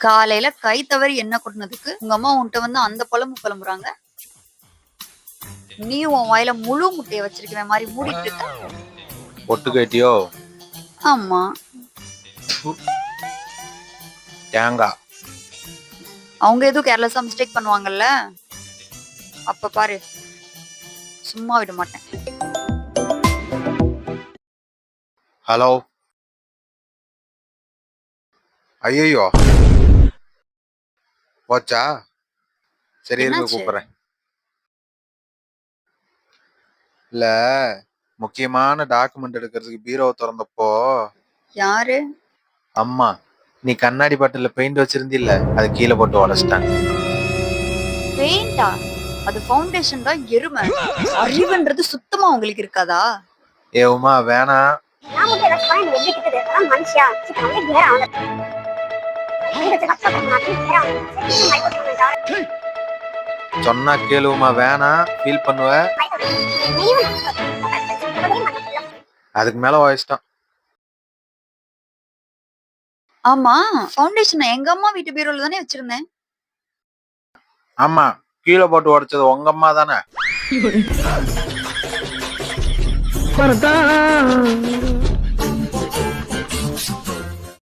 காலையில கை தவறி என்ன கொட்டினதுக்கு உங்க அம்மா உன்கிட்ட வந்து அந்த புலம்புறாங்க. நீ உன் வாயில முழு முட்டைய வச்சிருக்கிற மாதிரி மூடிட்டு இருக்க. பொட்டு கேட்டியோ? ஆமா. தேங்காய். அவங்க எதுவும் கேர்லெஸ்ஸா மிஸ்டேக் பண்ணுவாங்கல்ல, அப்ப பாரு சும்மா விட மாட்டேன். ஹலோ. ஐயோ போச்சா? சரி இருங்க கூப்பிடுறேன். இல்ல முக்கியமான டாக்குமெண்ட் எடுக்கிறதுக்கு பீரோவை திறந்தப்போ யாரு? அம்மா. நீ கண்ணாடி பாட்டில பெயிண்ட் வச்சிருந்தில்ல, அது கீழே போட்டு உடைச்சிட்டாங்க. பெயிண்டா? அது ஃபவுண்டேஷன் தான் எருமை. அறிவுன்றது சுத்தமா உங்களுக்கு இருக்காதா? ஏ உமா வேணாம். சொன்னா கேளுமா, வேணாம் ஃபீல் பண்ணுவ. அதுக்கு மேல வாய்ஸ்டான். ஆமா, ஃபவுண்டேஷன் எங்க அம்மா வீட்டு பீரோல தானே வச்சிருந்தேன். ஆமா, கீழே போட்டு உடைச்சது உங்க அம்மா தானே.